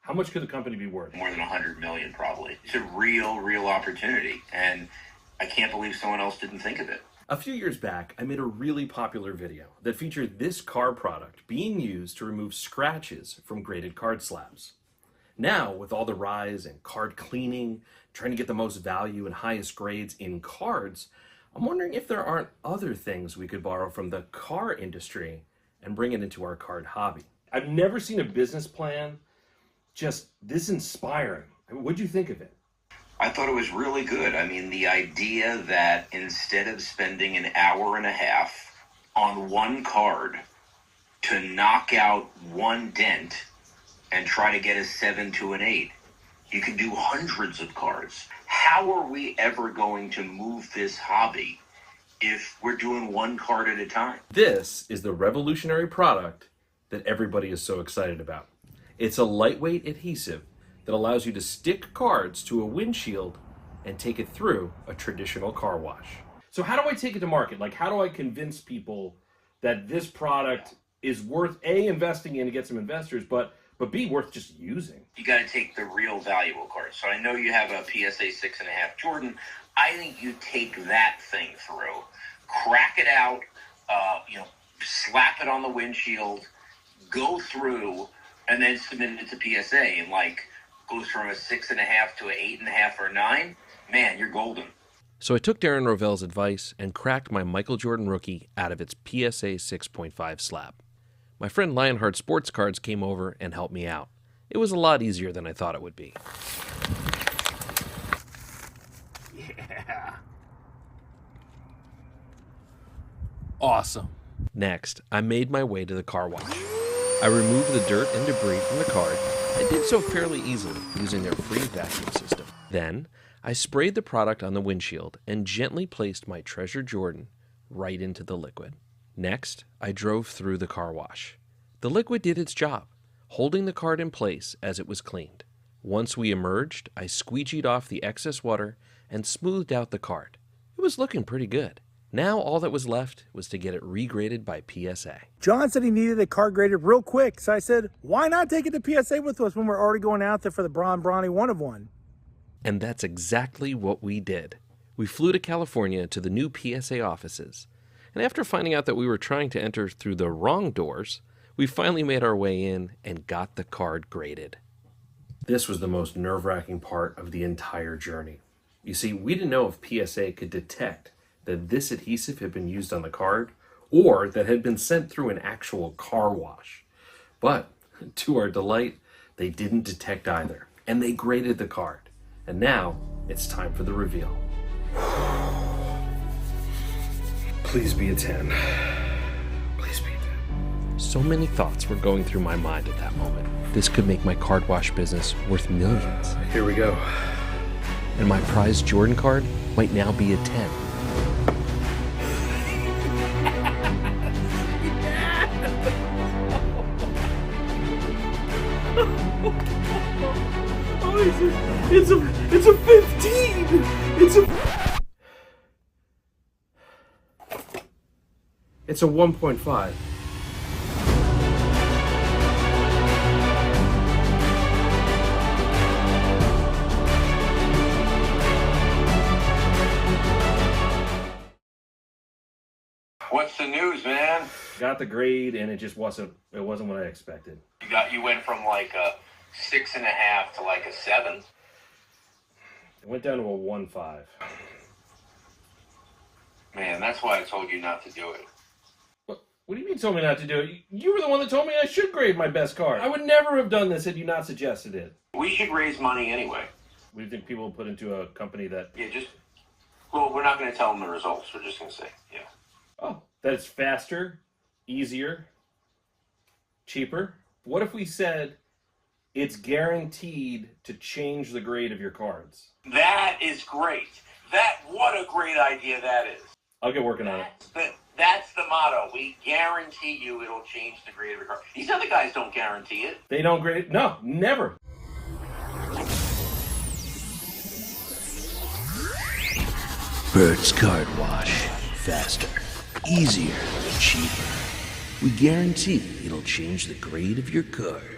How much could the company be worth? More than 100 million, probably. It's a real opportunity, and I can't believe someone else didn't think of it. A few years back, I made a really popular video that featured this car product being used to remove scratches from graded card slabs. Now, with all the rise in card cleaning, trying to get the most value and highest grades in cards, I'm wondering if there aren't other things we could borrow from the car industry and bring it into our card hobby. I've never seen a business plan just this inspiring. What'd you think of it? I thought it was really good. I mean, the idea that instead of spending an hour and a half on one card to knock out one dent and try to get a 7 to an 8, you can do hundreds of cards. How are we ever going to move this hobby if we're doing one card at a time? This is the revolutionary product that everybody is so excited about. It's a lightweight adhesive that allows you to stick cards to a windshield and take it through a traditional car wash. So how do I take it to market? Like, how do I convince people that this product is worth A, investing in to get some investors, but B, worth just using? You got to take the real valuable cards. So I know you have a PSA 6.5 Jordan. I think you take that thing through, crack it out, slap it on the windshield, go through, and then submit it to PSA, and goes from a 6.5 to an 8.5 or 9, man, you're golden. So I took Darren Rovell's advice and cracked my Michael Jordan rookie out of its PSA 6.5 slab. My friend Lionheart Sports Cards came over and helped me out. It was a lot easier than I thought it would be. Yeah. Awesome. Next, I made my way to the car wash. I removed the dirt and debris from the card and did so fairly easily using their free vacuum system. Then, I sprayed the product on the windshield and gently placed my treasured Jordan right into the liquid. Next, I drove through the car wash. The liquid did its job, holding the card in place as it was cleaned. Once we emerged, I squeegeed off the excess water and smoothed out the card. It was looking pretty good. Now all that was left was to get it regraded by PSA. John said he needed a card graded real quick, so I said, why not take it to PSA with us when we're already going out there for the Bronny 1 of 1? And that's exactly what we did. We flew to California to the new PSA offices. And after finding out that we were trying to enter through the wrong doors, we finally made our way in and got the card graded. This was the most nerve-wracking part of the entire journey. You see, we didn't know if PSA could detect that this adhesive had been used on the card or that had been sent through an actual car wash. But to our delight, they didn't detect either, and they graded the card. And now it's time for the reveal. Please be a 10. Please be a 10. So many thoughts were going through my mind at that moment. This could make my card wash business worth millions. Here we go. And my prized Jordan card might now be a 10. It's a 15! It's a 1.5. What's the news, man? Got the grade, and it wasn't what I expected. You went from a 6.5 to a 7. It went down to a 1.5. Man, that's why I told you not to do it. What do you mean told me not to do it? You were the one that told me I should grade my best card. I would never have done this had you not suggested it. We should raise money anyway. What do you think people will put into a company that... Yeah, we're not going to tell them the results. We're just going to say, yeah. Oh, that it's faster, easier, cheaper? What if we said it's guaranteed to change the grade of your cards? That is great. What a great idea that is. I'll get working on it. That's the motto. We guarantee you it'll change the grade of your card. These other guys don't guarantee it. They don't grade it? No, never. Bert's Card Wash. Faster, easier, cheaper. We guarantee it'll change the grade of your card.